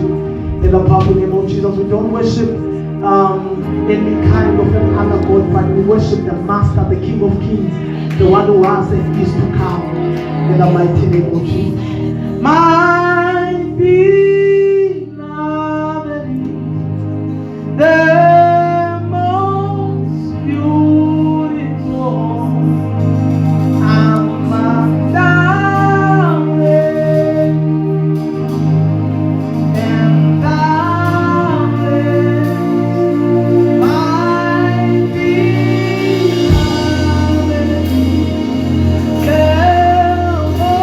worship in the powerful name of Jesus. We don't worship any kind of another God, but we worship the Master, the King of Kings, the one who has and is to come, in the mighty name of Jesus. My beloved is the most beautiful among thousands and thousands. My beloved is the most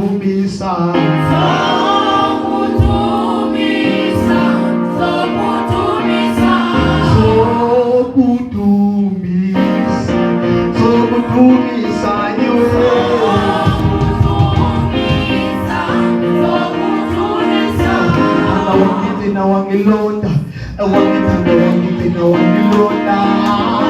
Sokutumisa Wangilonda, Wangitanda, Wangitina, Wangilonda.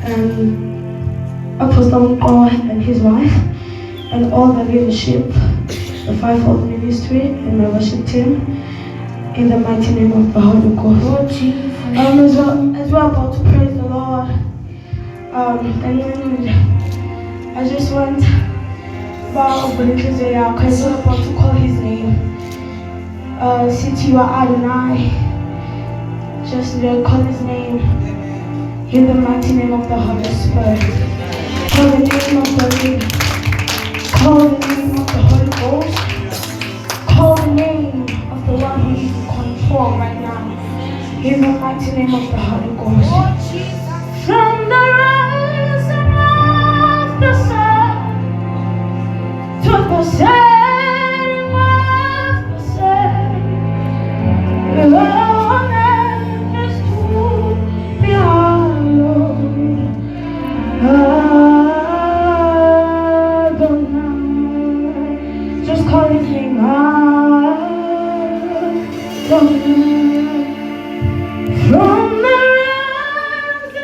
and Apostle Paul and his wife, and all the leadership, the fivefold ministry, and my worship team, in the mighty name of the Holy Ghost. As we're about to praise the Lord, and I just want because we're about to call his name. Since you are Adonai, just call his name in the mighty name of the Holy Spirit. Call the name of the Lord. Call the name of the Holy Ghost. Call the name of the one who is in control right now. In the mighty name of the Holy Ghost. From the rising of the sun to the setting of the sun, your name is to be hallowed. Adonai. Just call his name Adonai. From the rising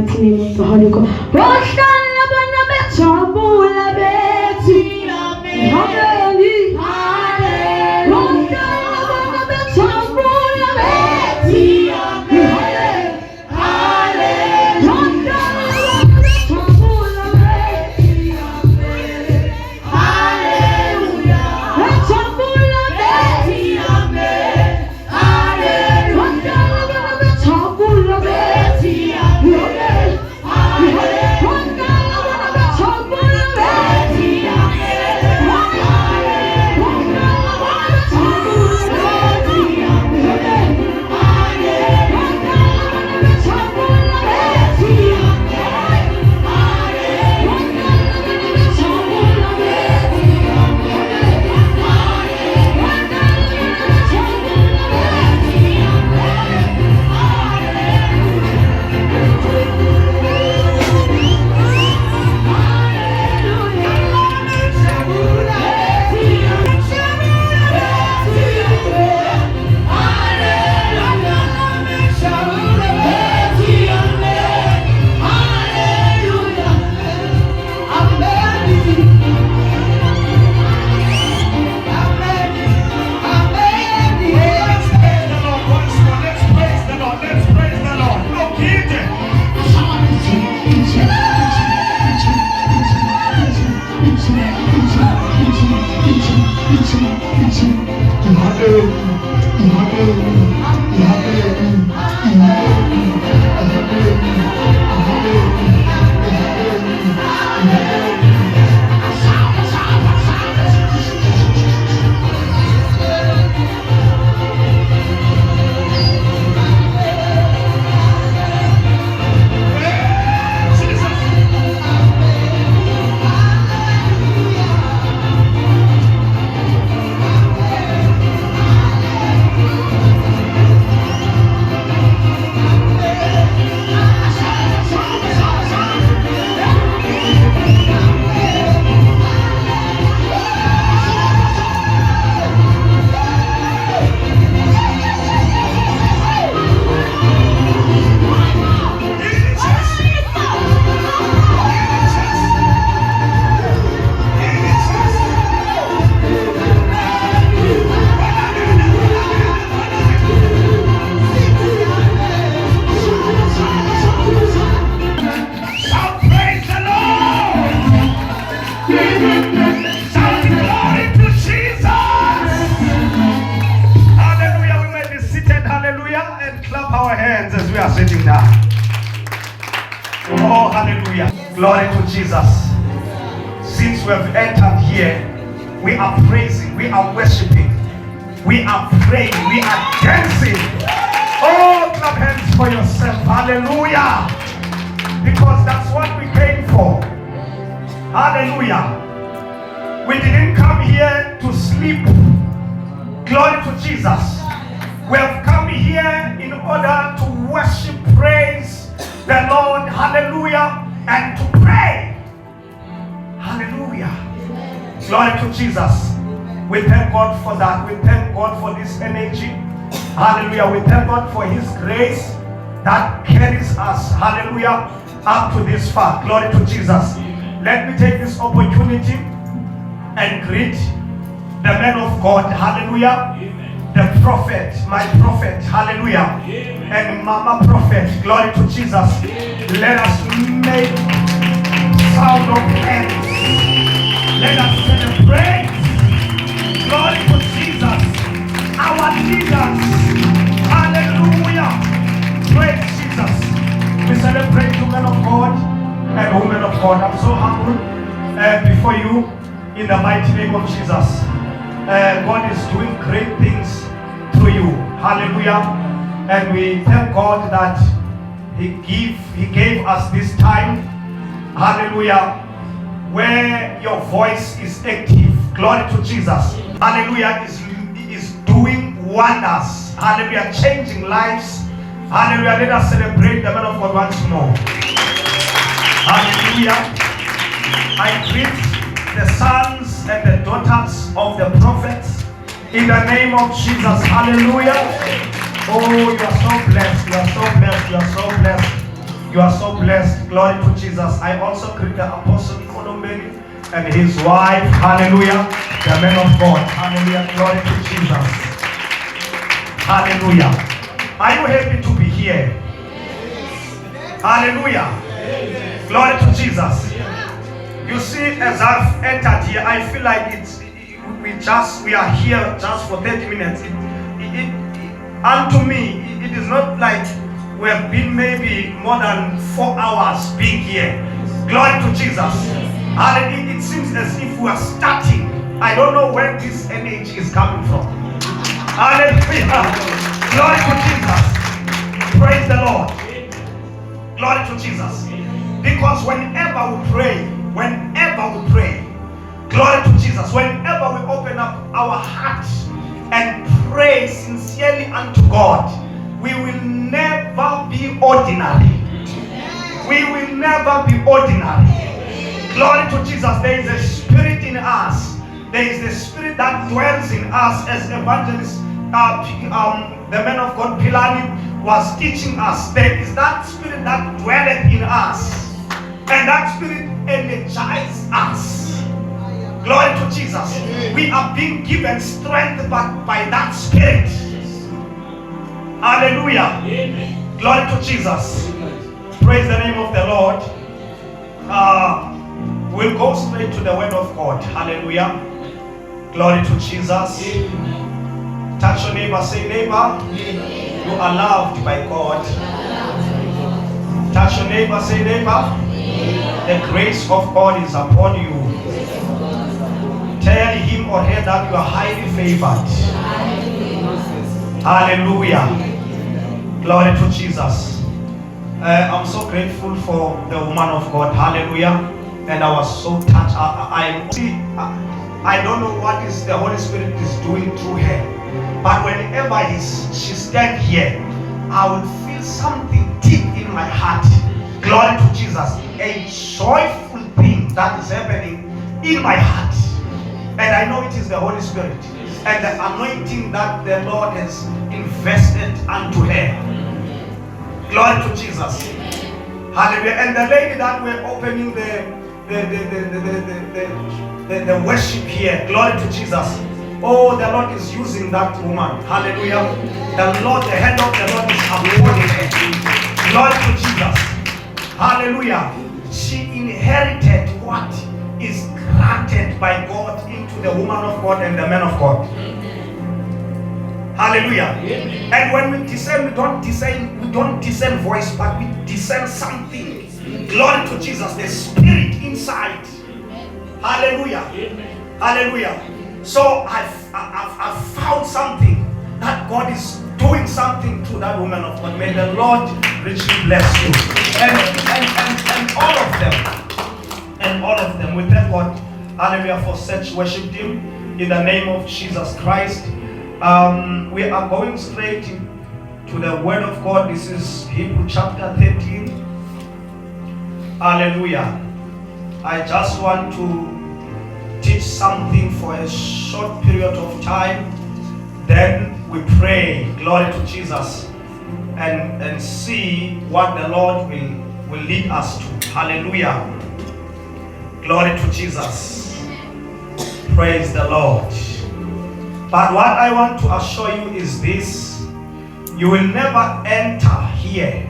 mighty name of the Holy Ghost. Glory to Jesus. Since we have entered here, we are praising, we are worshiping, we are praying, we are dancing. Oh, clap hands for yourself. Hallelujah. Because that's what we came for. Hallelujah. We didn't come here to sleep. Glory to Jesus. We have come here in order to worship, praise the Lord. Hallelujah. And to pray. Hallelujah. Glory to Jesus. We thank God for that. We thank God for this energy. Hallelujah. We thank God for His grace that carries us. Hallelujah. Up to this far. Glory to Jesus. Let me take this opportunity and greet the man of God. Hallelujah. The prophet, my prophet. Hallelujah. And Mama prophet. Glory to Jesus. Let us make sound of hands. Let us celebrate. Glory to Jesus. Our leaders. Hallelujah. Praise Jesus. We celebrate you, men of God and women of God. I'm so humble before you in the mighty name of Jesus. God is doing great things through you. Hallelujah. And we thank God that He gave us this time. Hallelujah. Where your voice is active. Glory to Jesus. Hallelujah. Is doing wonders. Hallelujah. Changing lives. Hallelujah. Let us celebrate the man of God once more. Hallelujah. I greet the sons and the daughters of the prophets in the name of Jesus. Hallelujah. Oh, you are so blessed. You are so blessed. You are so blessed. You are so blessed. Glory to Jesus. I also greet the Apostle Ikonombeni and his wife. Hallelujah. The men of God. Hallelujah. Glory to Jesus. Hallelujah. Are you happy to be here? Hallelujah. Glory to Jesus. You see, as I've entered here, I feel like we are here just for 30 minutes. Unto me, it is not like we have been maybe more than 4 hours being here. Glory to Jesus. And it seems as if we are starting. I don't know where this energy is coming from. Hallelujah. Glory to Jesus. Praise the Lord. Glory to Jesus. Because whenever we pray, glory to Jesus, whenever we open up our hearts and pray sincerely unto God, we will never be ordinary. We will never be ordinary. Glory to Jesus. There is a spirit in us. There is the spirit that dwells in us, as evangelist, the man of God Pilani was teaching us. There is that spirit that dwelleth in us, and that spirit energizes us. Glory to Jesus. We are being given strength by that spirit. Hallelujah. Glory to Jesus. Praise the name of the Lord. We'll go straight to the word of God. Hallelujah. Glory to Jesus. Touch your neighbor. Say, neighbor, you are loved by God. Touch your neighbor. Say, neighbor, the grace of God is upon you. Tell him or her that you are highly favored. Hallelujah. Glory to Jesus. I'm so grateful for the woman of God. Hallelujah. And I was so touched. I don't know what is the Holy Spirit is doing through her. But whenever she stands here, I will feel something deep in my heart. Glory to Jesus. A joyful thing that is happening in my heart. And I know it is the Holy Spirit and the anointing that the Lord has invested unto her. Glory to Jesus. Hallelujah. And the lady that we're opening the worship here. Glory to Jesus. Oh, the Lord is using that woman. Hallelujah. The Lord, the hand of the Lord is upon her. Glory to Jesus. Hallelujah. She inherited what is granted by God into the woman of God and the man of God. Hallelujah. And when we discern, we don't discern voice, but we discern something. Glory to Jesus, the spirit inside. Hallelujah. Hallelujah. So I've found something that God is doing something through that woman of God. May the Lord richly bless you. And all of them. We thank God, hallelujah, for such worship team in the name of Jesus Christ. We are going straight to the word of God. This is Hebrew chapter 13. Hallelujah. I just want to teach something for a short period of time. Then we pray, glory to Jesus, and see what the Lord will lead us to. Hallelujah. Glory to Jesus. Praise the Lord. But what I want to assure you is this: you will never enter here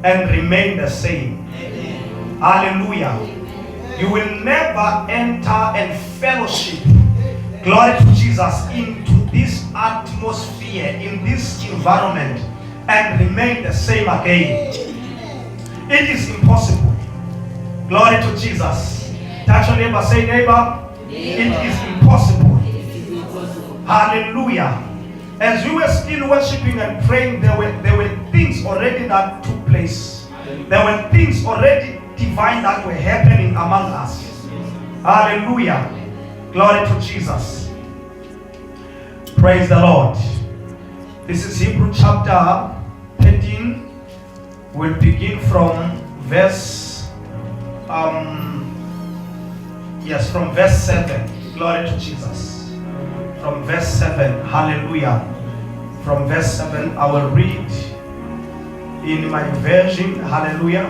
and remain the same. Amen. Hallelujah. You will never enter and fellowship, glory to Jesus, into this atmosphere, in this environment, and remain the same again. It is impossible. Glory to Jesus. Touch your neighbor. Say, neighbor, it is impossible. Hallelujah. As we were still worshiping and praying, there were things already that took place. There were things already divine that were happening among us. Hallelujah. Glory to Jesus. Praise the Lord. This is Hebrew chapter 13. We'll begin from verse from verse 7. Glory to Jesus. From verse 7. Hallelujah. From verse 7 I will read in my version. Hallelujah.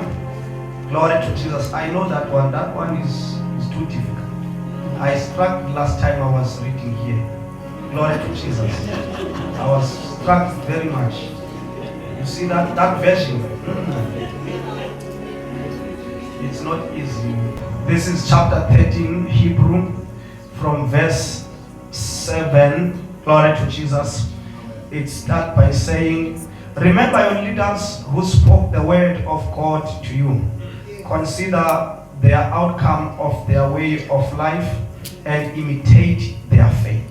Glory to Jesus. I know that one. That one is too difficult. I struck last time I was reading here. Glory to Jesus. I was struck very much. You see that version? It's not easy. This is chapter 13, Hebrew, from verse 7. Glory to Jesus. It starts by saying, remember your leaders who spoke the word of God to you. Consider their outcome of their way of life and imitate their faith.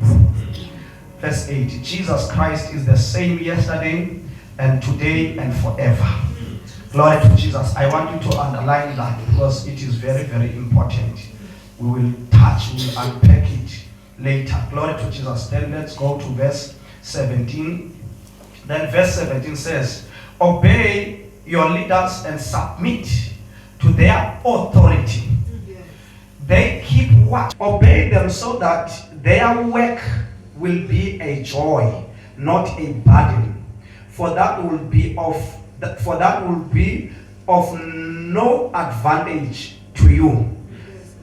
Verse 8, Jesus Christ is the same yesterday and today and forever. Glory to Jesus. I want you to underline that because it is very, very important. We will unpack it later. Glory to Jesus. Then let's go to verse 17. Then verse 17 says, obey your leaders and submit to their authority. They keep watch. Obey them so that their work will be a joy, not a burden. For that will be of no advantage to you.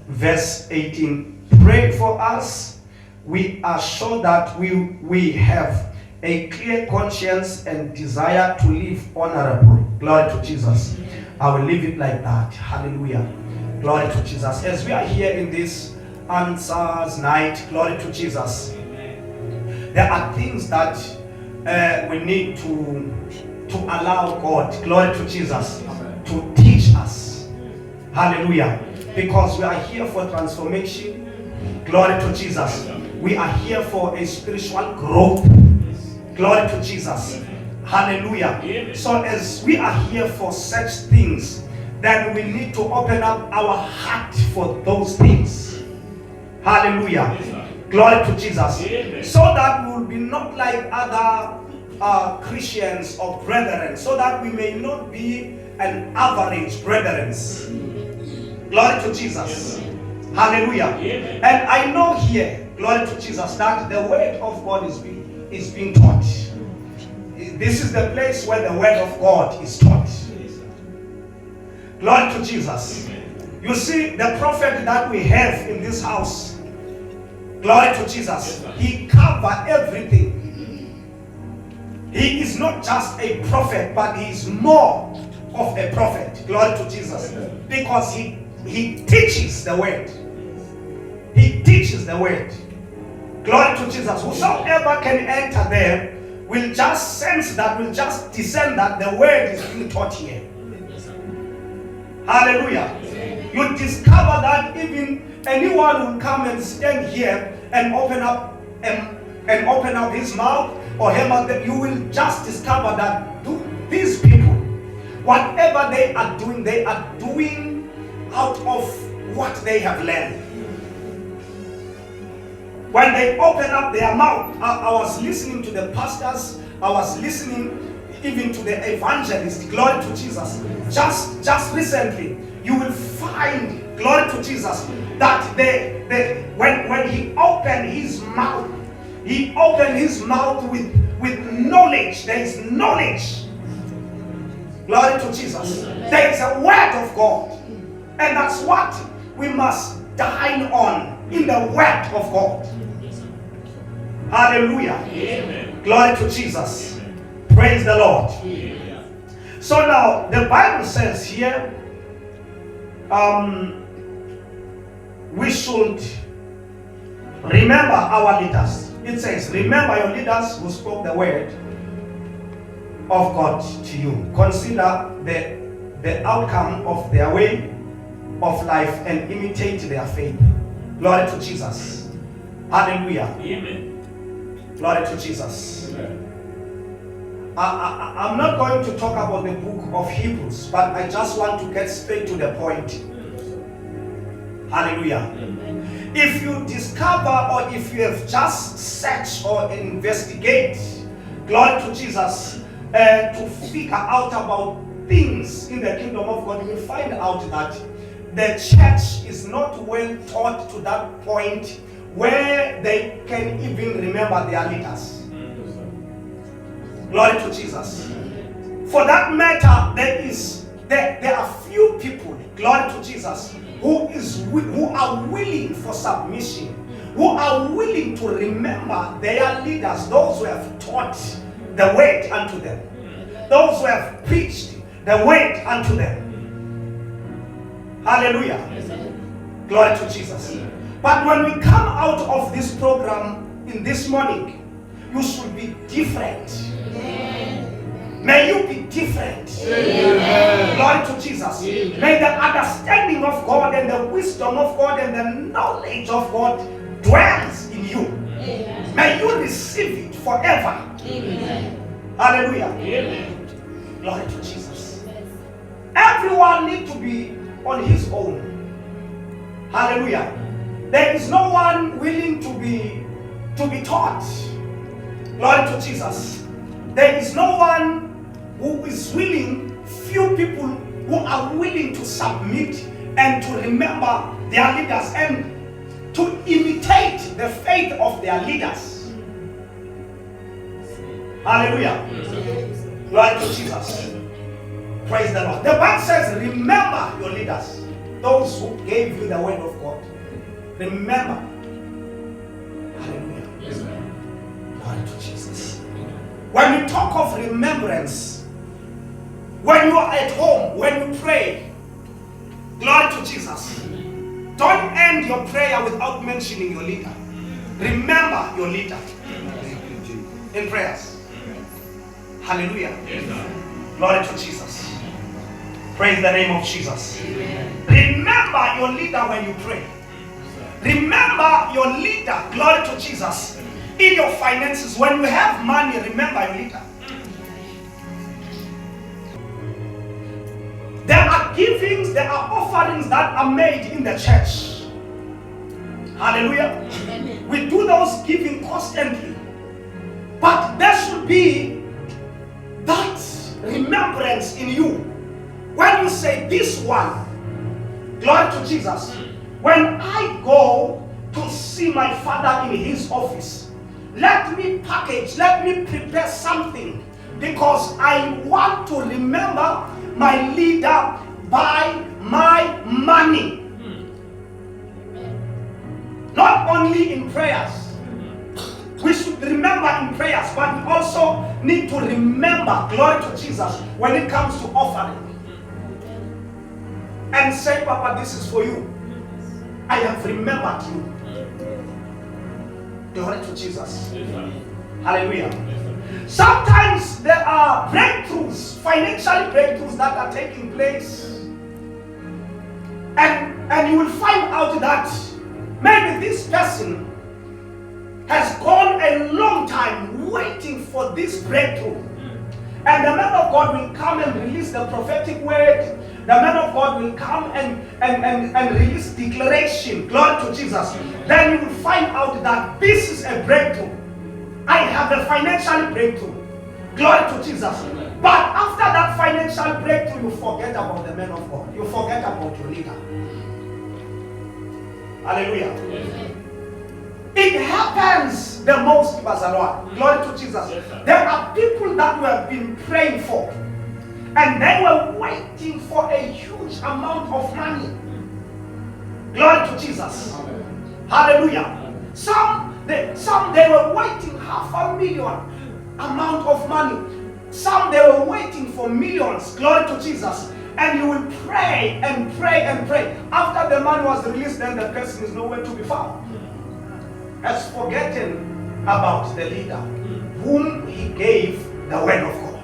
Verse 18. Pray for us. We are sure that we have a clear conscience and desire to live honorable. Glory to Jesus. I will leave it like that. Hallelujah. Glory to Jesus. As we are here in this answers night, glory to Jesus. There are things that we need to allow God, glory to Jesus, to teach us. Hallelujah. Because we are here for transformation. Glory to Jesus. We are here for a spiritual growth. Glory to Jesus. Hallelujah. So as we are here for such things, then we need to open up our heart for those things. Hallelujah. Glory to Jesus. So that we will be not like other Christians or brethren, so that we may not be an average brethren. Glory to Jesus. Hallelujah. And I know here, glory to Jesus, that the word of God is being taught. This is the place where the word of God is taught. Glory to Jesus. You see, the prophet that we have in this house, glory to Jesus, he covers everything. He is not just a prophet, but he is more of a prophet. Glory to Jesus. Because he teaches the word. He teaches the word. Glory to Jesus. Whosoever can enter there will just sense that, will just discern that the word is being taught here. Hallelujah. You discover that even anyone will come and stand here and open up his mouth or her mouth, you will just discover that these people, whatever they are doing out of what they have learned. When they open up their mouth, I was listening to the pastors, I was listening even to the evangelist, glory to Jesus. Just recently, you will find, glory to Jesus, that when he opened his mouth, with knowledge. There is knowledge. Glory to Jesus. There is a word of God. And that's what we must dine on, in the word of God. Hallelujah. Amen. Glory to Jesus. Praise the Lord. So now the Bible says here, we should remember our leaders. It says, remember your leaders who spoke the word of God to you. Consider the outcome of their way of life and imitate their faith. Glory to Jesus. Hallelujah. Amen. Glory to Jesus. I'm not going to talk about the book of Hebrews, but I just want to get straight to the point. Hallelujah. Amen. If you discover, or if you have just searched or investigate, glory to Jesus, to figure out about things in the kingdom of God, you will find out that the church is not well taught to that point where they can even remember their leaders. Glory to Jesus. For that matter, there are few people, glory to Jesus, who are willing for submission, who are willing to remember their leaders, those who have taught the word unto them, those who have preached the word unto them. Hallelujah. Glory to Jesus. But when we come out of this program in this morning, you should be different. May you be different. Glory to Jesus. May the understanding of God and the wisdom of God and the knowledge of God dwells in you. May you receive it forever. Hallelujah. Glory to Jesus. Everyone needs to be on his own. Hallelujah. There is no one willing to be taught. Glory to Jesus. There is no one who is willing, few people who are willing to submit and to remember their leaders and to imitate the faith of their leaders. Hallelujah. Glory to Jesus. Praise the Lord. The Bible says, remember your leaders, those who gave you the word of God. Remember. Hallelujah. Glory to Jesus. When we talk of remembrance, when you are at home, when you pray, glory to Jesus, don't end your prayer without mentioning your leader. Remember your leader in prayers. Hallelujah. Glory to Jesus. Praise the name of Jesus. Remember your leader when you pray. Remember your leader, glory to Jesus, in your finances. When you have money, remember your leader. There are givings, there are offerings that are made in the church. Hallelujah. We do those giving constantly. But there should be that remembrance in you. When you say this one, glory to Jesus, when I go to see my father in his office, let me package, let me prepare something, because I want to remember my leader by my money. Not only in prayers. We should remember in prayers, but we also need to remember, glory to Jesus, when it comes to offering. And say, Papa, this is for you. I have remembered you. Glory to Jesus. Hallelujah. Sometimes there are breakthroughs, financial breakthroughs that are taking place. And you will find out that maybe this person has gone a long time waiting for this breakthrough. And the man of God will come and release the prophetic word. The man of God will come and release declaration. Glory to Jesus. Then you will find out that this is a breakthrough. I have a financial breakthrough. Glory to Jesus. But after that financial breakthrough, you forget about the man of God. You forget about your leader. Hallelujah. It happens the most, Bazalwa. Glory to Jesus. There are people that we have been praying for, and they were waiting for a huge amount of money. Glory to Jesus. Hallelujah. Some they were waiting 500,000 amount of money. Some they were waiting for millions. Glory to Jesus. And you will pray and pray and pray. After the money was released, then the person is nowhere to be found. Has forgotten about the leader whom he gave the word of God.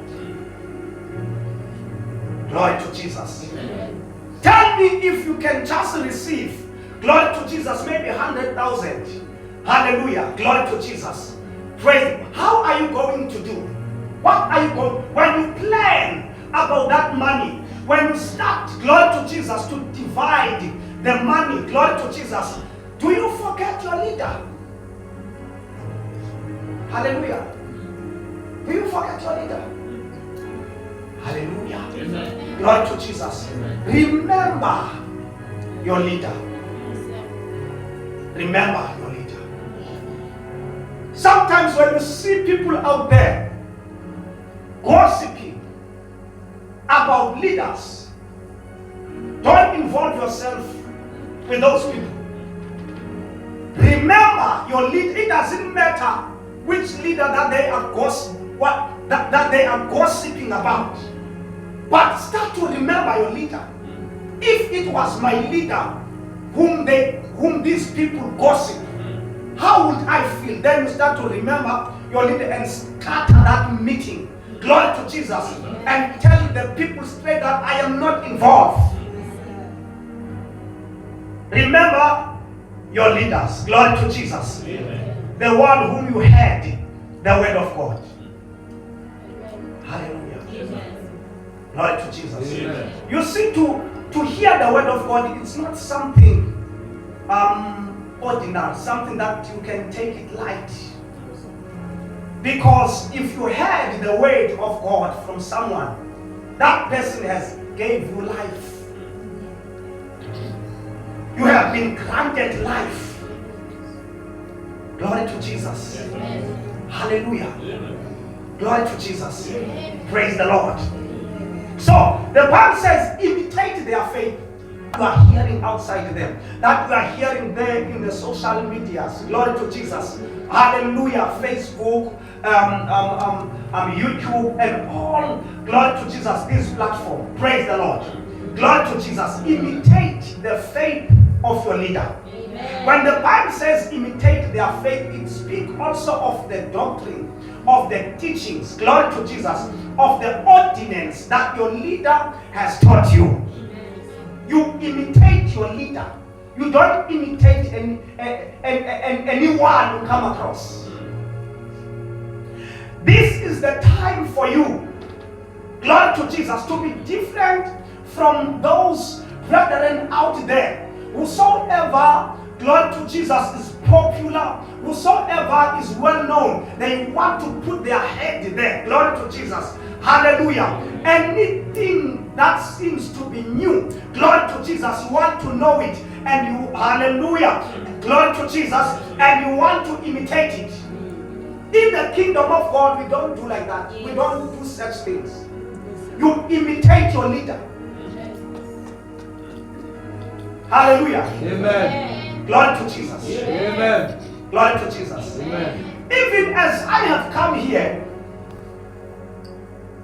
Glory to Jesus. Tell me if you can just receive, glory to Jesus, maybe 100,000. Hallelujah. Glory to Jesus. Praise. How are you going to do? What are you going? When you plan about that money, when you start, glory to Jesus, to divide the money, glory to Jesus, do you forget your leader? Hallelujah. Do you forget your leader? Hallelujah. Amen. Glory to Jesus. Amen. Remember your leader. Remember your leader. Sometimes when you see people out there gossiping, about leaders. Don't involve yourself with those people. Remember your leader. It doesn't matter which leader that they are that they are gossiping about. But start to remember your leader. If it was my leader whom these people gossip, how would I feel? Then you start to remember your leader and scatter that meeting. Glory to Jesus. And tell the people straight that I am not involved. Remember your leaders. Glory to Jesus. Amen. The one whom you heard the word of God. Hallelujah. Amen. Glory to Jesus. Amen. You see, to hear the word of God, it's not something ordinary, something that you can take it light. Because if you heard the word of God from someone, that person has gave you life. You have been granted life. Glory to Jesus. Amen. Hallelujah. Amen. Glory to Jesus. Amen. Praise the Lord. So the Bible says, imitate their faith. You are hearing outside them, that you are hearing there in the social medias. Glory to Jesus. Hallelujah. Facebook, YouTube, and all. Glory to Jesus. This platform. Praise the Lord. Glory to Jesus. Imitate the faith of your leader. Amen. When the Bible says imitate their faith, it speaks also of the doctrine, of the teachings, glory to Jesus, of the ordinance that your leader has taught you. You imitate your leader. You don't imitate anyone you come across. This is the time for you, glory to Jesus, to be different from those brethren out there. Whosoever, glory to Jesus, is popular, whosoever is well known, they want to put their head there. Glory to Jesus. Hallelujah. Anything that seems to be new, glory to Jesus, you want to know it, and you, hallelujah, glory to Jesus, and you want to imitate it. In the kingdom of God, we don't do like that. We don't do such things. You imitate your leader. Hallelujah. Amen. Glory to Jesus. Amen. Glory to Jesus. Amen. Even as I have come here,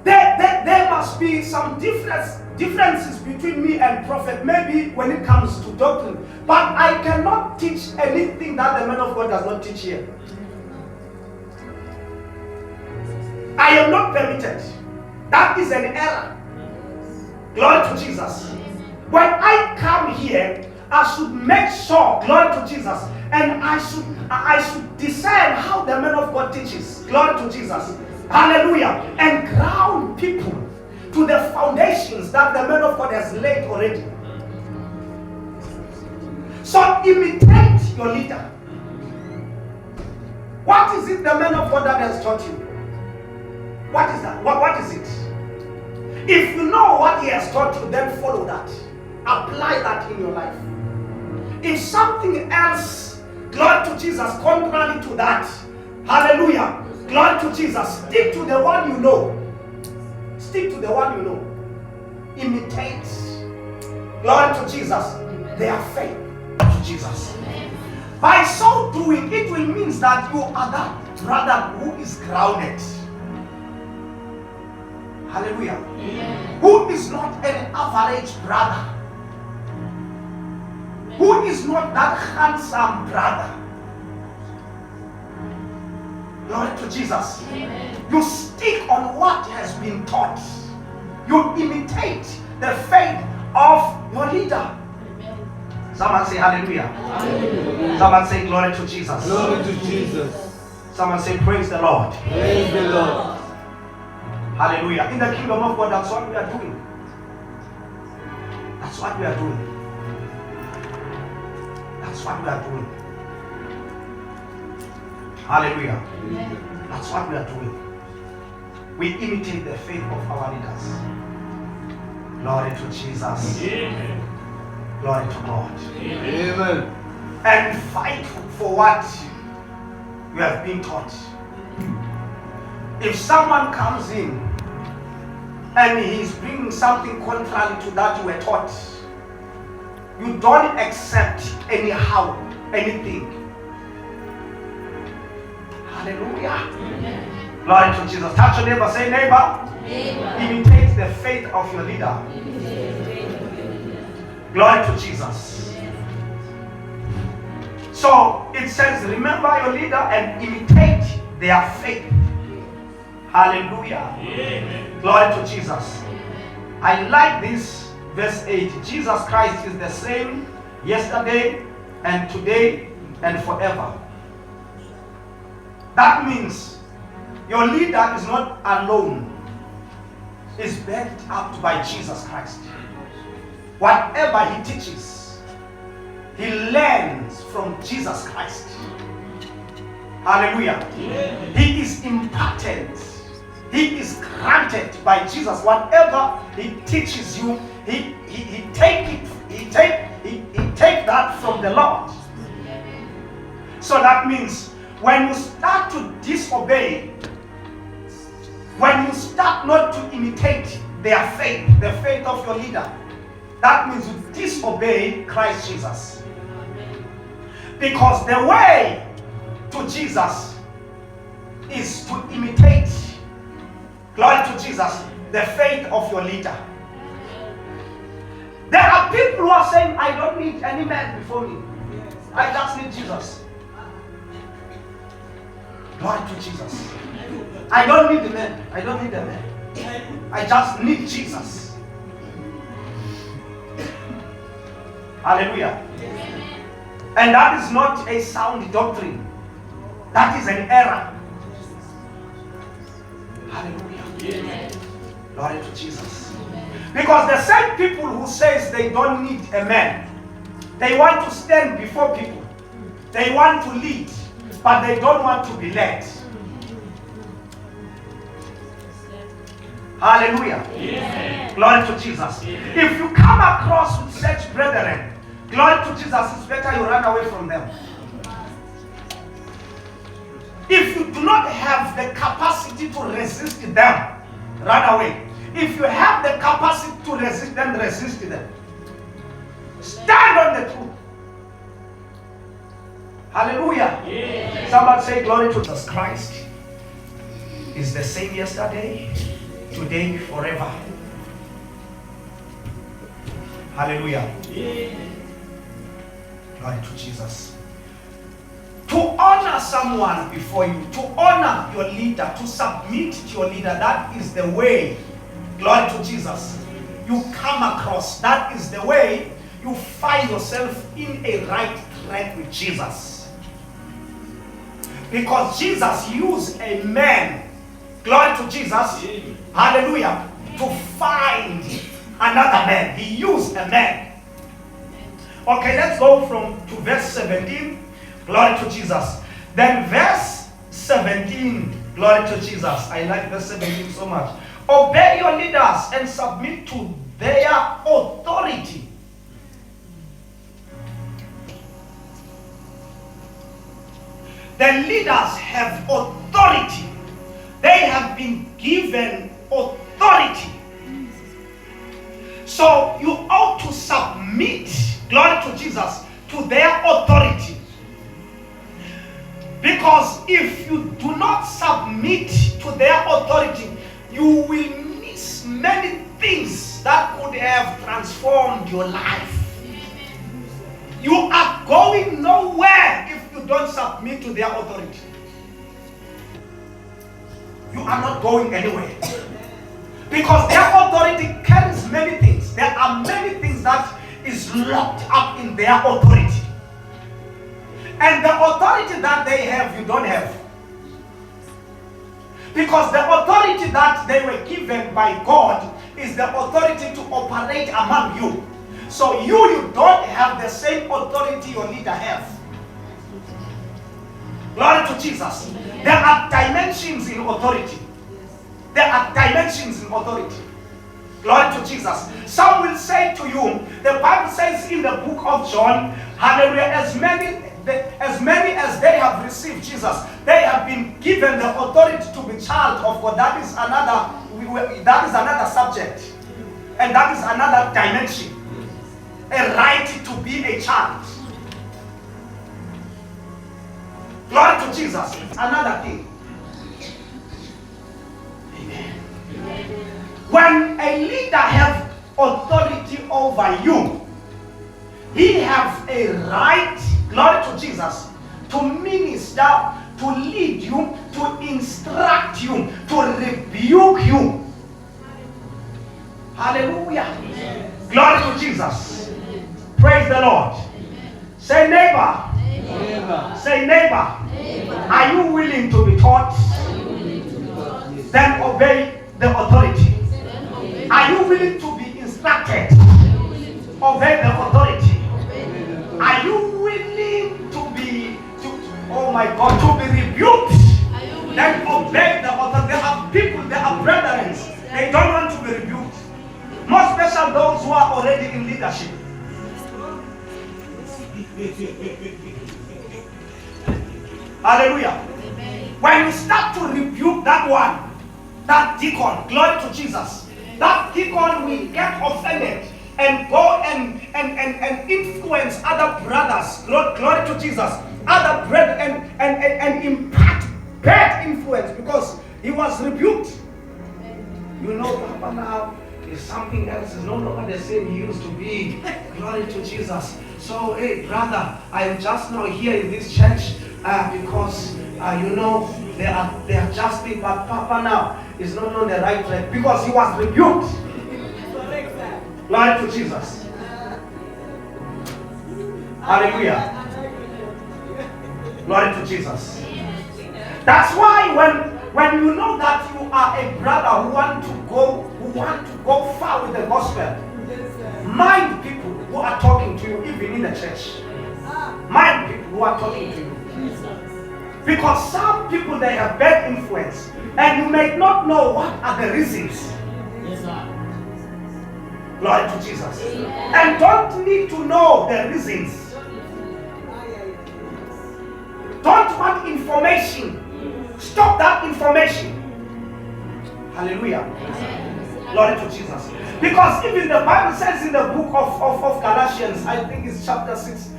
there must be some differences between me and prophet, maybe when it comes to doctrine. But I cannot teach anything that the man of God does not teach here. I am not permitted. That is an error. Glory to Jesus. When I come here, I should make sure, glory to Jesus, and I should discern how the man of God teaches. Glory to Jesus. Hallelujah. And ground people to the foundations that the man of God has laid already. So imitate your leader. What is it the man of God that has taught you? What is that? What is it? If you know what he has taught you, then follow that. Apply that in your life. If something else, glory to Jesus, contrary to that, hallelujah, glory to Jesus, stick to the one you know. Stick to the one you know. Imitate, glory to Jesus, their faith to Jesus. By so doing, it will mean that you are that brother who is grounded. Hallelujah. Who is not an average brother. Who is not that handsome brother. Glory to Jesus. Amen. You stick on what has been taught. You imitate the faith of your leader. Amen. Someone say hallelujah. Hallelujah. Someone say glory to Jesus. Glory to Jesus. Someone say praise the Lord. Praise the Lord. Hallelujah. In the kingdom of God, that's what we are doing. That's what we are doing. That's what we are doing. Hallelujah. Amen. That's what we are doing. We imitate the faith of our leaders. Glory to Jesus. Amen. Glory to God. Amen. And fight for what you have been taught. If someone comes in and he's bringing something contrary to that you were taught, you don't accept anyhow anything. Hallelujah. Glory to Jesus. Touch your neighbor. Say, neighbor, imitate the faith of your leader. Glory to Jesus. So it says, remember your leader and imitate their faith. Hallelujah. Glory to Jesus. I like this verse 8. Jesus Christ is the same yesterday and today and forever. That means your leader is not alone. Is backed up by Jesus Christ. Whatever he teaches, he learns from Jesus Christ. Hallelujah. He is imparted. He is granted by Jesus. Whatever he teaches you, he take that from the Lord. So that means when you start to disobey, when you start not to imitate their faith, the faith of your leader, that means you disobey Christ Jesus. Because the way to Jesus is to imitate, glory to Jesus, the faith of your leader. There are people who are saying, I don't need any man before me. I just need Jesus. Glory to Jesus. I don't need the man. I don't need the man. I just need Jesus. Hallelujah. And that is not a sound doctrine. That is an error. Hallelujah. Glory to Jesus. Because the same people who says they don't need a man, they want to stand before people. They want to lead, but they don't want to be led. Hallelujah. Yes. Glory to Jesus. If you come across with such brethren, glory to Jesus, it's better you run away from them. If you do not have the capacity to resist them, run away. If you have the capacity to resist them, resist them. Stand on the truth. Hallelujah. Yes. Somebody say, glory to Jesus Christ is the same yesterday, today, forever. Hallelujah. Yeah. Glory to Jesus. To honor someone before you, to honor your leader, to submit to your leader, that is the way, glory to Jesus, you come across. That is the way you find yourself in a right track with Jesus. Because Jesus used a man, glory to Jesus, hallelujah, to find another man. He used a man. Okay, let's go to verse 17. Glory to Jesus. Then verse 17. Glory to Jesus. I like verse 17 so much. Obey your leaders and submit to their authority. The leaders have authority. They have been given authority. So you ought to submit, glory to Jesus, to their authority. Because if you do not submit to their authority, you will miss many things that could have transformed your life. You are going nowhere if you don't submit to their authority. You are not going anywhere. Because their authority carries many things. There are many things that is locked up in their authority. And the authority that they have, you don't have. Because the authority that they were given by God is the authority to operate among you. So you don't have the same authority your leader has. Glory to Jesus. There are dimensions in authority. There are dimensions in authority. Glory to Jesus. Some will say to you, the Bible says in the book of John, hallelujah, as many as they have received Jesus, they have been given the authority to be child of God. That is another that is another subject, and that is another dimension. A right to be a child. Glory to Jesus. Another thing. Amen. When a leader has authority over you, he has a right, glory to Jesus, to minister, to lead you, to instruct you, to rebuke you. Hallelujah. Glory to Jesus. Praise the Lord. Say neighbor. Say neighbor. Are you willing to be taught? Then obey the authority. Are you willing to be instructed? Obey the authority. Are you willing to be, oh my God, to be rebuked? Then obey the authority. There are people, there are brethren, they don't want to be rebuked. More special those who are already in leadership. Hallelujah. When you start to rebuke that one, that deacon, glory to Jesus, that deacon will get offended and go and influence other brothers, glory to Jesus, other brethren, and impact bad influence because he was rebuked. You know, Papa now is something else, is no longer the same he used to be. Glory to Jesus. So, hey, brother, I'm just now here in this church because, you know, they are adjusting, but Papa now is not on the right track because he was rebuked. Glory to Jesus. Hallelujah. Glory to Jesus. That's why when you know that you are a brother who want to go far with the gospel, mind people who are talking to you, even in the church. Mind people who are talking to you. Because some people, they have bad influence, and you may not know what are the reasons. Glory to Jesus. And don't need to know the reasons. Don't want information. Stop that information. Hallelujah. Glory to Jesus. Because even the Bible says in the book of Galatians, I think it's chapter 6,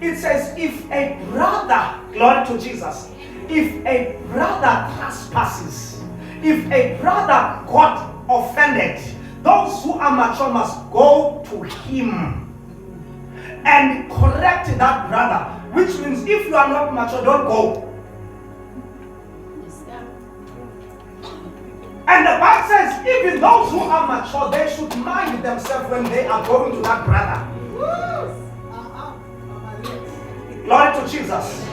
it says, if a brother, glory to Jesus, if a brother trespasses, if a brother got offended, those who are mature must go to him and correct that brother. Which means if you are not mature, don't go. And the Bible says, even those who are mature, they should mind themselves when they are going to that brother. Glory to Jesus.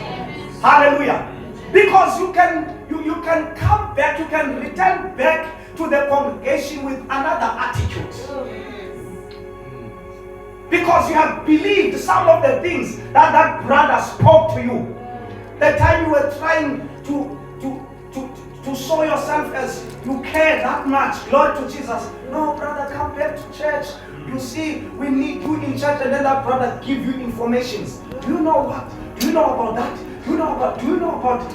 Hallelujah. Because you can come back, you can return back to the congregation with another attitude. Because you have believed some of the things that brother spoke to you. The time you were trying to show yourself as you care that much. Glory to Jesus. No, brother, come back to church. You see, we need you in church, and then that brother give you informations. Do you know what? Do you know about that? Do you know about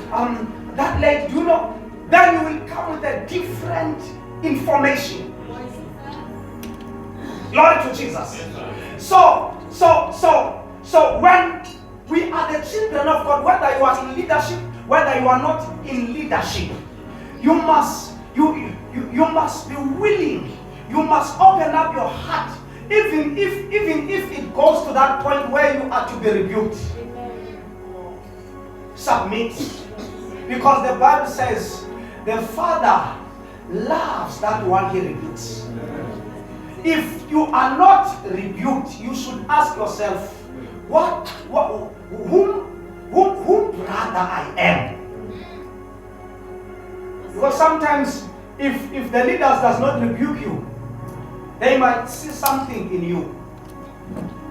that lady? Do you know? Then you will come with a different information. Glory to Jesus. So when we are the children of God, whether you are in leadership, whether you are not in leadership, you must be willing. You must open up your heart, even if it goes to that point where you are to be rebuked. Submit, because the Bible says the Father loves that one he rebukes. If you are not rebuked, you should ask yourself, whom brother I am. Because sometimes if the leaders does not rebuke you, they might see something in you.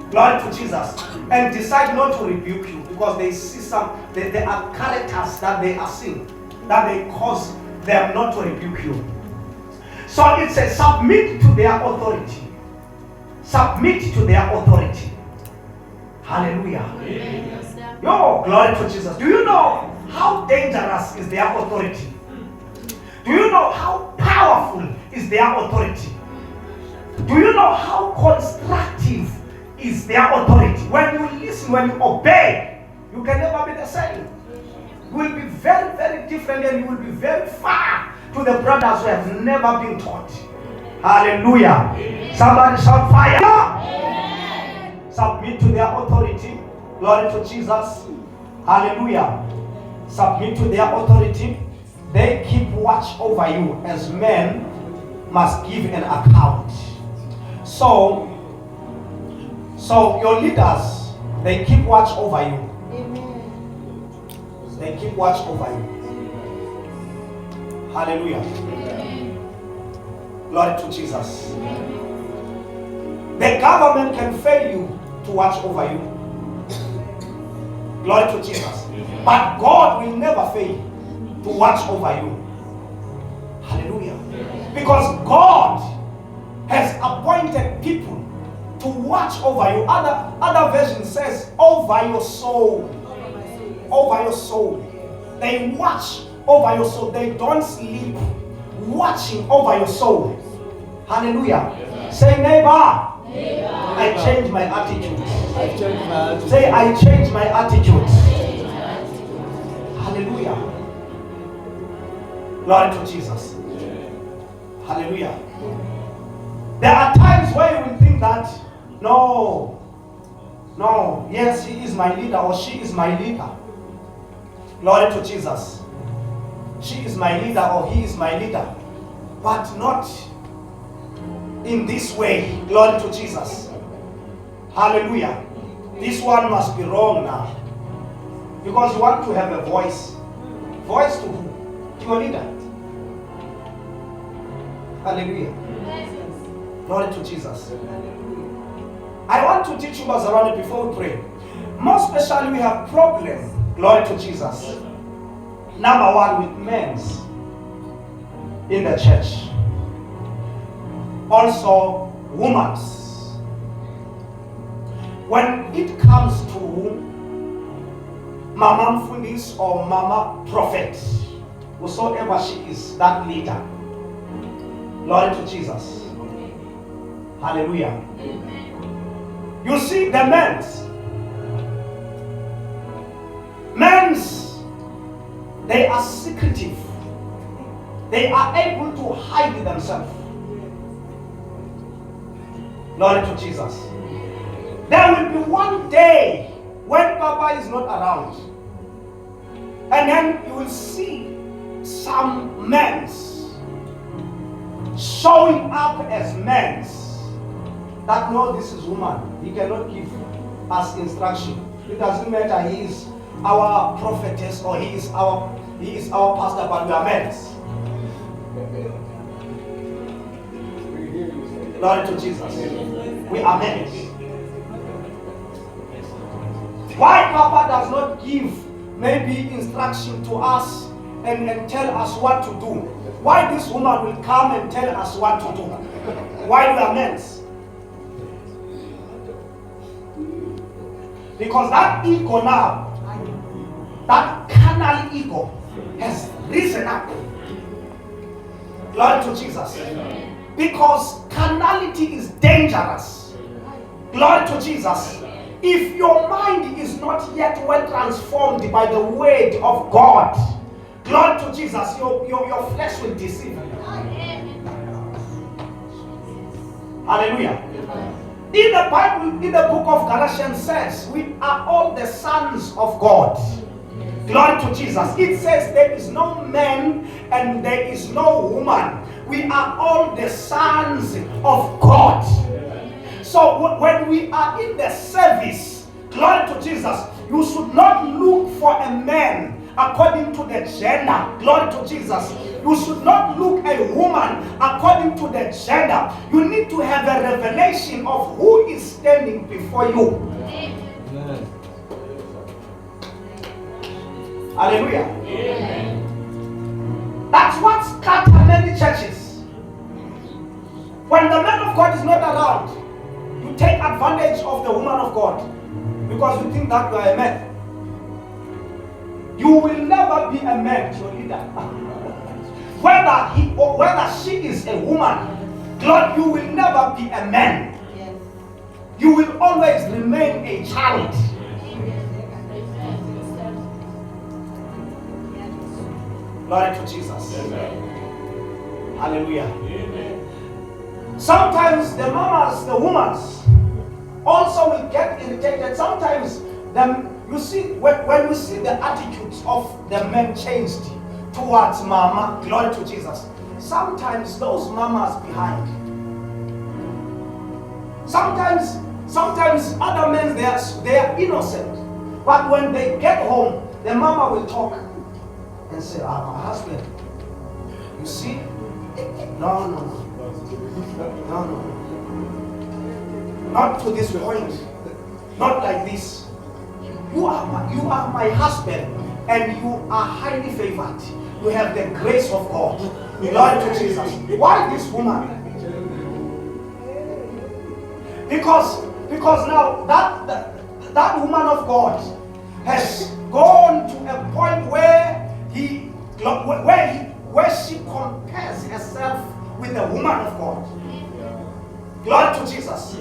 Glory to Jesus. And decide not to rebuke you because they see there are characters that they are seeing that they cause them not to rebuke you. So it says submit to their authority. Submit to their authority. Hallelujah. Yo, glory to Jesus. Do you know how dangerous is their authority? Do you know how powerful powerful is their authority? Do you know how constructive is their authority? When you listen, when you obey, you can never be the same. You will be very, very different, and you will be very far to the brothers who have never been taught. Hallelujah. Somebody shout fire. Submit to their authority. Glory to Jesus. Hallelujah. Submit to their authority. They keep watch over you, as men must give an account. So your leaders, they keep watch over you. They keep watch over you. Hallelujah. Glory to Jesus. The government can fail you to watch over you. Glory to Jesus. But God will never fail to watch over you. Hallelujah. Because God has appointed people to watch over you. Other version says over your soul. Over your soul. They watch over your soul. They don't sleep. Watching over your soul. Hallelujah. Say, neighbor, I change my attitude. Say, I change my attitude. Hallelujah. Glory to Jesus. Hallelujah. There are times where you will think that, no, yes, he is my leader or she is my leader. Glory to Jesus. She is my leader or he is my leader. But not in this way. Glory to Jesus. Hallelujah. This one must be wrong now. Because you want to have a voice. Voice to who? To your leader. Hallelujah. Glory to Jesus. I want to teach you Bazarani before we pray. More especially we have problem. Glory to Jesus. Number one, with men in the church. Also, women. When it comes to Mama Mfundis or Mama Prophet, whosoever she is, that leader. Glory to Jesus. Hallelujah. You see, the men's, they are secretive. They are able to hide themselves. Glory to Jesus. There will be one day when Papa is not around, and then you will see some men showing up as men that no, this is woman. He cannot give us instruction. It doesn't matter he is our prophetess or he is our pastor, but we are men. Glory to Jesus. We are men. Why Papa does not give maybe instruction to us and tell us what to do? Why this woman will come and tell us what to do? Why we are men? Because that ego now, that carnal ego has risen up. Glory to Jesus. Because carnality is dangerous. Glory to Jesus. If your mind is not yet well transformed by the word of God, glory to Jesus, your flesh will deceive you. Hallelujah. In the Bible, in the book of Galatians says, we are all the sons of God. Glory to Jesus. It says there is no man and there is no woman. We are all the sons of God. So when we are in the service, glory to Jesus, you should not look for a man according to the gender. Glory to Jesus. You should not look a woman according to the gender. You need to have a revelation of who is standing before you. Amen. Hallelujah. Amen. That's what scatters many churches. When the man of God is not around, you take advantage of the woman of God because you think that you are a man. You will never be a man to your leader. whether she is a woman, Lord, you will never be a man. You will always remain a child. Glory to Jesus. Amen. Hallelujah. Amen. Sometimes the mamas, the women, also will get irritated. Sometimes you see when you see the attitudes of the men changed towards mama, glory to Jesus. Sometimes those mamas behind. Sometimes other men they are innocent, but when they get home, the mama will talk and say, my husband, you see, no, not to this point, not like this. You are my husband, and you are highly favored. You have the grace of God. Glory to Jesus. Why this woman? Because now that woman of God has gone to a point where she compares herself with the woman of God. Glory to Jesus.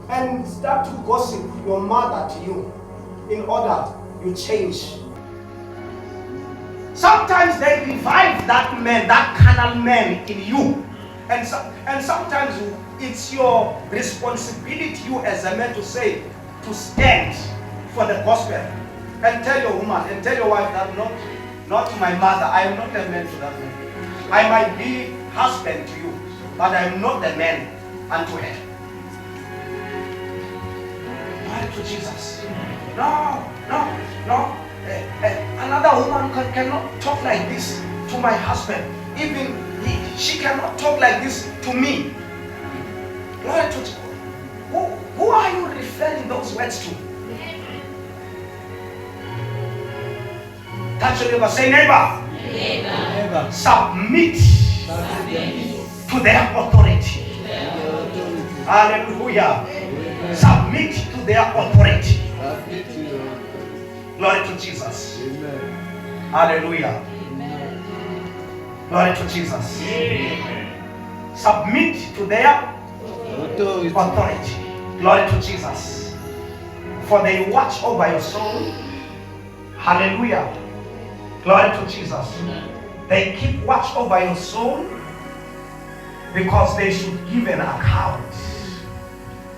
And start to gossip your mother to you in order you change. Sometimes they revive that man, that carnal man in you. And sometimes it's your responsibility, you as a man, to stand for the gospel. And tell your woman, and tell your wife that not to my mother, I am not a man to that man. I might be husband to you, but I am not the man unto her. Glory to Jesus. No. Another woman cannot talk like this to my husband. Even she cannot talk like this to me. Glory to Jesus. Who are you referring those words to? Touch your neighbor. Say, neighbor. Submit to their authority. Hallelujah. Submit to their authority. Glory to Jesus. Amen. Hallelujah. Amen. Glory to Jesus. Amen. Submit to their authority. Glory to Jesus. For they watch over your soul. Hallelujah. Glory to Jesus. Amen. They keep watch over your soul because they should give an account.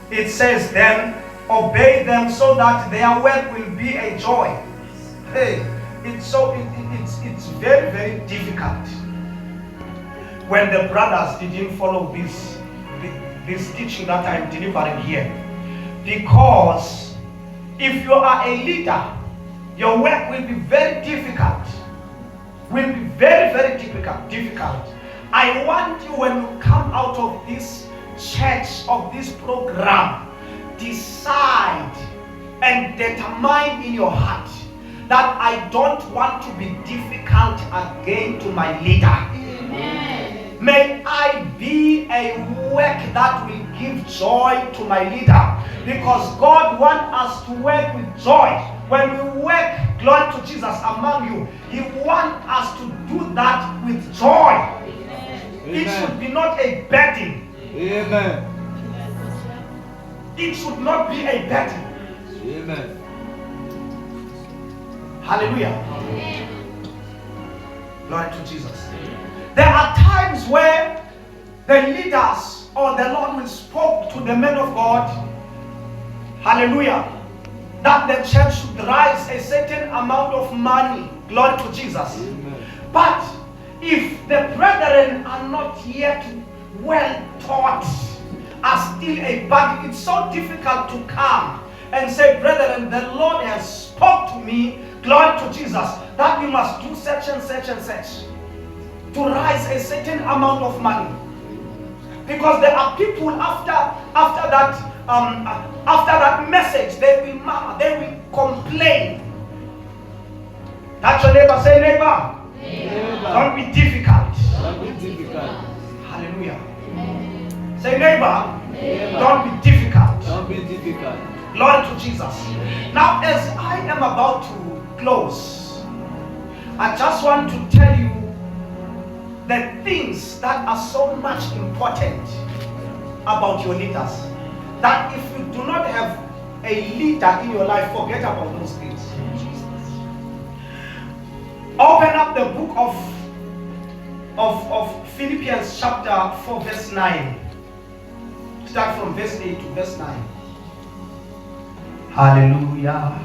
It says then, obey them so that their work will be a joy. Hey, it's very, very difficult when the brothers didn't follow this teaching that I'm delivering here. Because if you are a leader, your work will be very difficult. Will be very, very difficult. I want you, when you come out of this church, of this program, decide and determine in your heart that I don't want to be difficult again to my leader. Amen. May I be a work that will give joy to my leader, because God wants us to work with joy. When we work, glory to Jesus, among you, He wants us to do that with joy. Amen. It should be not a burden. Amen. It should not be a burden. Amen. Hallelujah. Amen. Glory to Jesus. There are times where the leaders or the Lord will speak to the men of God. Hallelujah. That the church should raise a certain amount of money. Glory to Jesus. Amen. But if the brethren are not yet well taught, are still a body, it's so difficult to come and say, brethren, the Lord has spoke to me, glory to Jesus, that we must do such and such and such to raise a certain amount of money. Because there are people after that message, they will murmur, they will complain. Touch your neighbor, say, neighbor. Don't be difficult. Don't be difficult. Hallelujah. Say, neighbor, don't be difficult. Don't be difficult. Glory to Jesus. Now, as I am about to close, I just want to tell you the things that are so much important about your leaders, that if you do not have a leader in your life, forget about those things. Open up the book of Philippians chapter 4 verse 9. Start from verse 8 to verse 9. Hallelujah.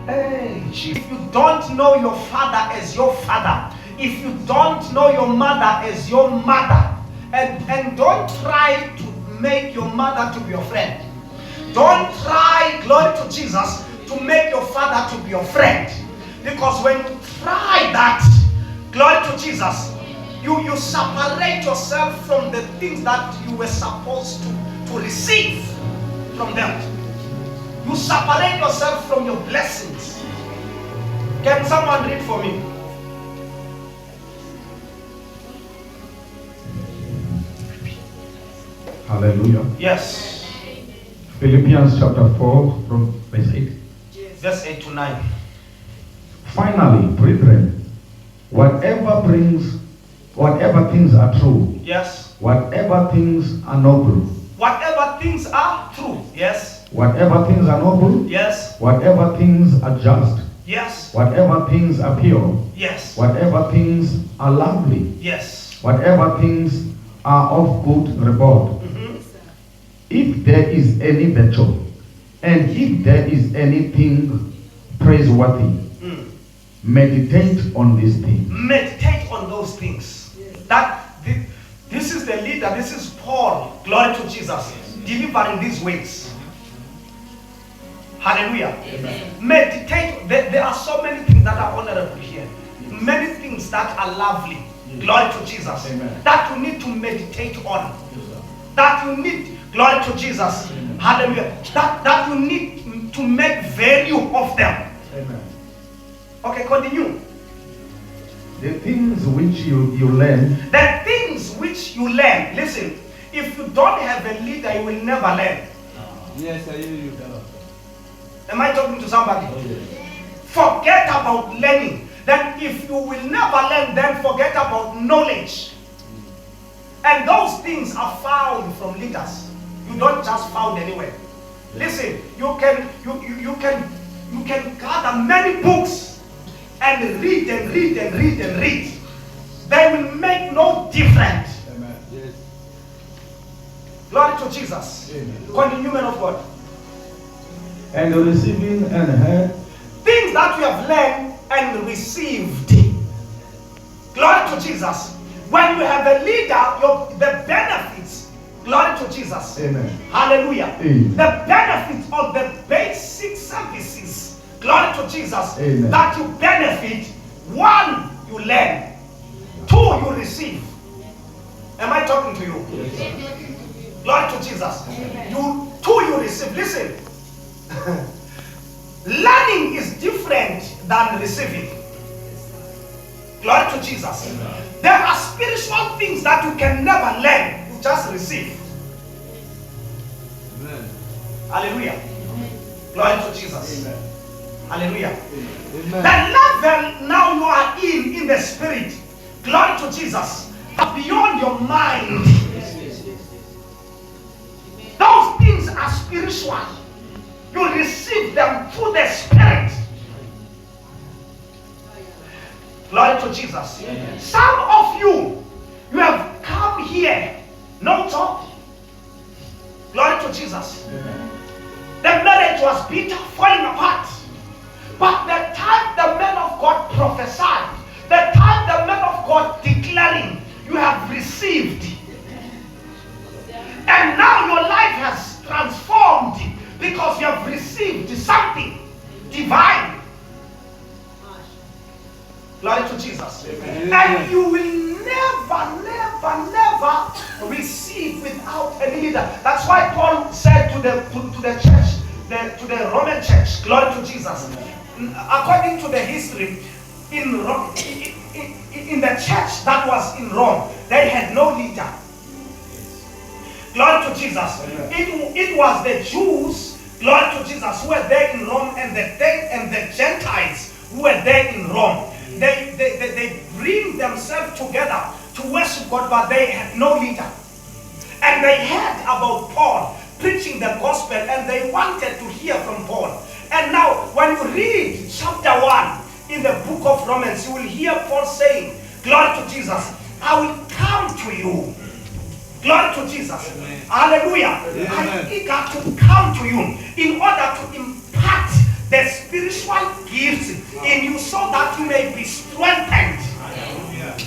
Hey, if you don't know your father as your father, if you don't know your mother as your mother, and don't try to make your mother to be your friend. Don't try, glory to Jesus, to make your father to be your friend. Because when you try that, glory to Jesus, you separate yourself from the things that you were supposed to receive from them. You separate yourself from your blessings. Can someone read for me? Hallelujah. Yes. Philippians chapter 4 from verse 8. Verse 8 to 9. Finally, brethren, whatever things are true, Yes. whatever things are noble, Whatever things are true. Yes. whatever things are noble, Yes. whatever things are just, Yes. whatever things are pure, Yes. whatever things are lovely, Yes. whatever things are of good report, if there is any virtue, and if there is anything praiseworthy, meditate on these things. Meditate on those things. This is the leader. This is Paul. Glory to Jesus. Delivering these words. Hallelujah. Amen. Meditate. There are so many things that are honorable here. Many things that are lovely. Glory to Jesus. Amen. That you need to meditate on. That you need, glory to Jesus. Amen. Hallelujah. That you need to make value of them. Amen. Okay, continue. The things which you learn, The things which you learn. Listen, if you don't have a leader, you will never learn. Yes, I hear you. Am I talking to somebody? Forget about learning. Then if you will never learn, then forget about knowledge. And those things are found from leaders. You don't just found anywhere. Listen, you can gather many books and read and read and read and read. They will make no difference. Amen. Yes. Glory to Jesus. Amen. Continue, man of God. and receiving and heard, Things that you have learned and received. Glory to Jesus. When you have a leader, the benefits. Glory to Jesus. Amen. Hallelujah. Amen. The benefits of the basic services. Glory to Jesus. Amen. That you benefit. One, you learn. Two, you receive. Am I talking to you? Glory to Jesus. You receive. Listen. Learning is different than receiving. Glory to Jesus. There are spiritual things that you can never learn. You just receive. Amen. Hallelujah. Glory to Jesus. Amen. Hallelujah. Amen. The level now you are in the spirit. Glory to Jesus. Are beyond your mind. Those things are spiritual. You receive them through the spirit. Glory to Jesus. Amen. Some of you have come here, no talk. Glory to Jesus. Amen. The marriage was bitter, falling apart. But the time the man of God prophesied, the time the man of God declaring, you have received. And now your life has transformed because you have received something divine. Glory to Jesus. Amen. And you will never receive without a leader. That's why Paul said to the church, to the Roman church, glory to Jesus. According to the history, in the church that was in Rome, they had no leader. Glory to Jesus. It was the Jews, glory to Jesus, who were there in Rome, and the Gentiles who were there in Rome. They bring themselves together to worship God, but they had no leader. And they heard about Paul preaching the gospel, and they wanted to hear from Paul. And now, when you read chapter 1 in the book of Romans, you will hear Paul saying, glory to Jesus, I will come to you. Glory to Jesus. Amen. Hallelujah. Amen. I'm eager to come to you in order to impart the spiritual gifts in you so that you may be strengthened. Hallelujah.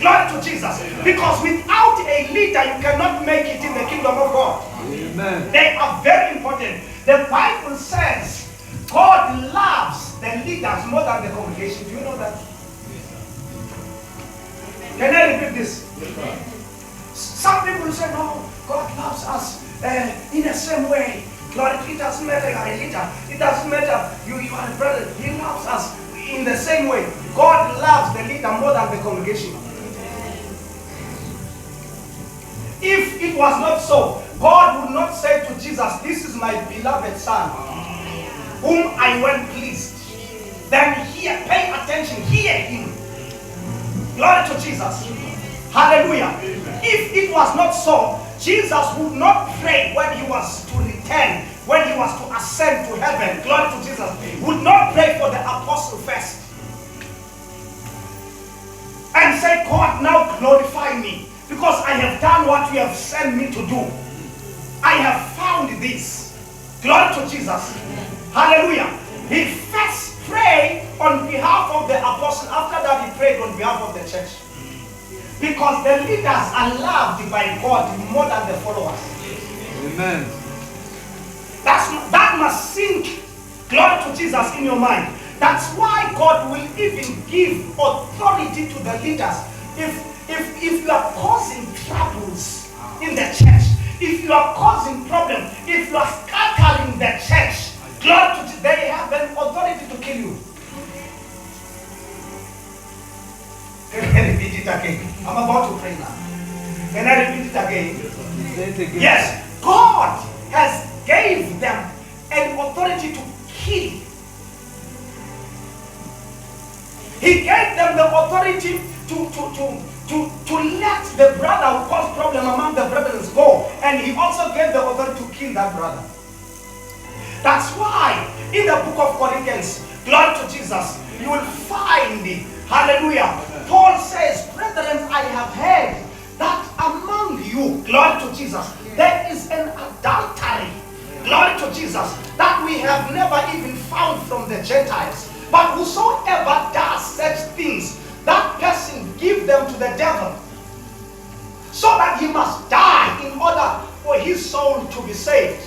Glory to Jesus. Because without a leader, you cannot make it in the kingdom of God. Amen. They are very important. The Bible says God loves the leaders more than the congregation. Do you know that? Can I repeat this? Some people say, no, God loves us in the same way. Lord, it doesn't matter you are a leader. It doesn't matter you are a brother. He loves us in the same way. God loves the leader more than the congregation. If it was not so, God would not say to Jesus, this is my beloved son, whom I well pleased. Then hear, pay attention, hear him. Glory to Jesus. Hallelujah. If it was not so, Jesus would not pray when he was to return, when he was to ascend to heaven. Glory to Jesus. He would not pray for the apostle first and say, God, now glorify me, because I have done what you have sent me to do. I have found this. Glory to Jesus. Hallelujah. He first prayed on behalf of the apostle. After that, he prayed on behalf of the church. Because the leaders are loved by God more than the followers. Amen. That must sink, glory to Jesus, in your mind. That's why God will even give authority to the leaders. If you are causing troubles in the church, if you are causing problems, if you are scattering the church, glory to Jesus, they have an authority to kill you. Can I repeat it again? I'm about to pray now. Can I repeat it again? Yes, God has gave them an authority to kill. He gave them the authority to let the brother who caused problem among the brothers go. And he also gave the authority to kill that brother. That's why in the book of Corinthians, glory to Jesus, you will find, hallelujah, Paul says, brethren, I have heard that among you, glory to Jesus, there is an adultery, glory to Jesus, that we have never even found from the Gentiles. But whosoever does such things, that person give them to the devil, so that he must die in order for his soul to be saved.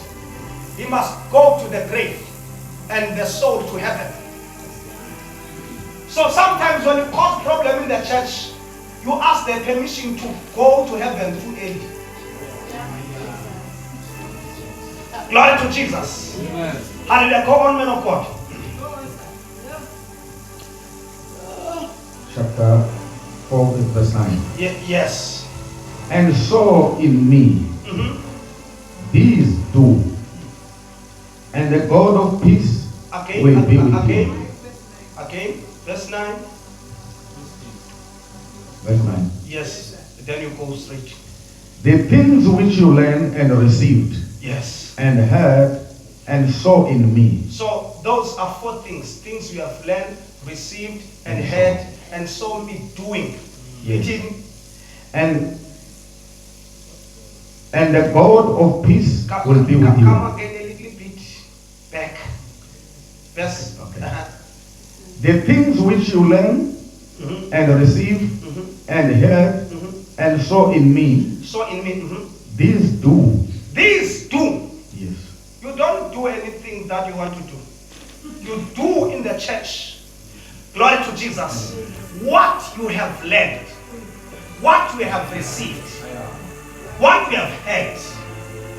He must go to the grave and the soul to heaven. So sometimes when you cause problem in the church, you ask their permission to go to heaven through aid. Glory to Jesus. Amen. Hallelujah. Go on, man of God. Chapter 4, verse 9. Yes. And so in me, these do, and the God of peace will be with you. Okay. Verse 9. Verse 9. Yes. Then you go straight. The things which you learned and received, yes, and heard and saw in me. So those are 4 things. Things you have learned, received, and heard, and saw me doing. Yes. And the God of peace will be with you. Come again a little bit back. Verse. Okay. The things which you learn and receive and heard and saw in me. These do. These do. Yes. You don't do anything that you want to do. You do in the church. Glory to Jesus. What you have learned, what you have received, what you have heard.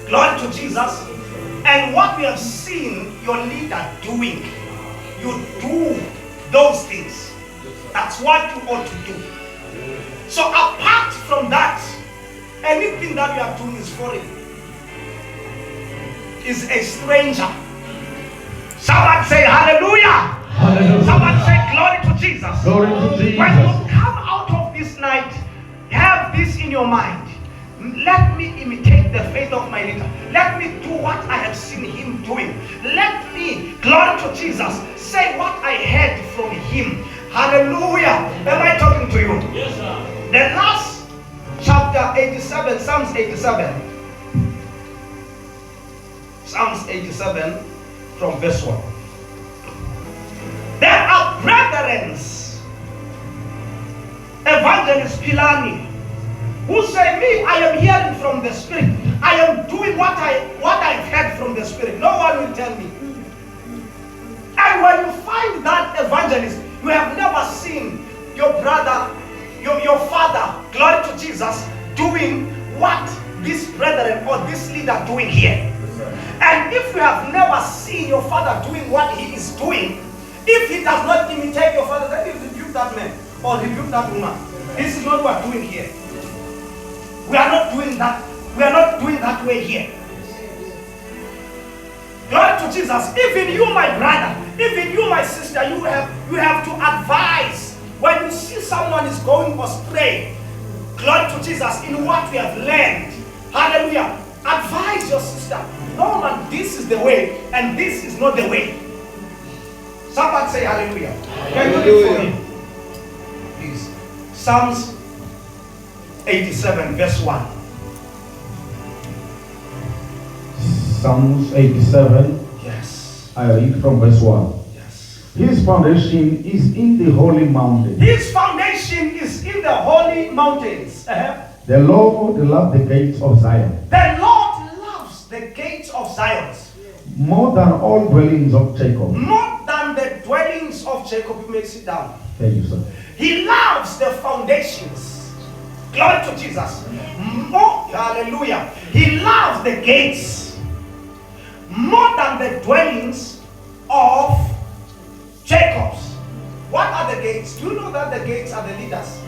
Glory to Jesus. And what we have seen your leader doing. You do those things. That's what you ought to do. So apart from that, anything that you are doing is foreign, is a stranger. Someone say hallelujah. Hallelujah. Someone say glory to Jesus. Glory to Jesus. When you come out your mind, let me imitate the faith of my leader. Let me do what I have seen him doing. Let me, glory to Jesus, say what I heard from him. Hallelujah. Am I talking to you? Yes, sir. The last chapter 87, Psalms 87. Psalms 87 from verse 1. There are brethren, Evangelist Pilani, who say, me, I am hearing from the Spirit. I am doing what I've heard from the Spirit. No one will tell me. And when you find that evangelist, you have never seen your brother, your father, glory to Jesus, doing what this brethren or this leader doing here. And if you have never seen your father doing what he is doing, if he does not imitate your father, then you rebuke that man or rebuke that woman. This is not what we're doing here. We are not doing that. We are not doing that way here. Glory to Jesus. Even you, my brother, even you, my sister, you have to advise when you see someone is going astray. Glory to Jesus in what we have learned. Hallelujah. Advise your sister. No, man, this is the way, and this is not the way. Somebody say hallelujah. Can you read for me? Please. Psalms 87, verse 1. Psalms 87. Yes. I read from verse 1. Yes. His foundation is in the holy mountain. His foundation is in the holy mountains. The Lord loves the gates of Zion. The Lord loves the gates of Zion. More than all dwellings of Jacob. More than the dwellings of Jacob. You may sit down. Thank you, sir. He loves the foundations. Glory to Jesus. More, hallelujah. He loves the gates more than the dwellings of Jacob's. What are the gates? Do you know that the gates are the leaders?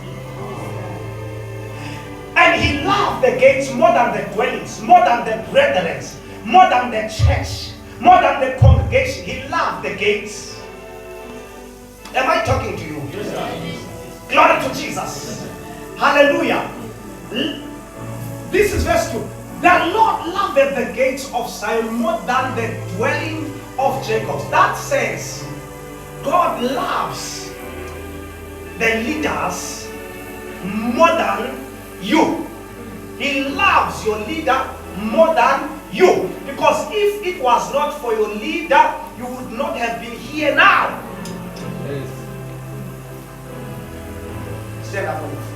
And he loved the gates more than the dwellings, more than the brethren, more than the church, more than the congregation. He loved the gates. Am I talking to you? Yes, sir. Glory to Jesus. Hallelujah. This is verse 2. The Lord loved the gates of Zion more than the dwelling of Jacob. That says God loves the leaders more than you. He loves your leader more than you. Because if it was not for your leader, you would not have been here now. Yes. Stand up on your feet.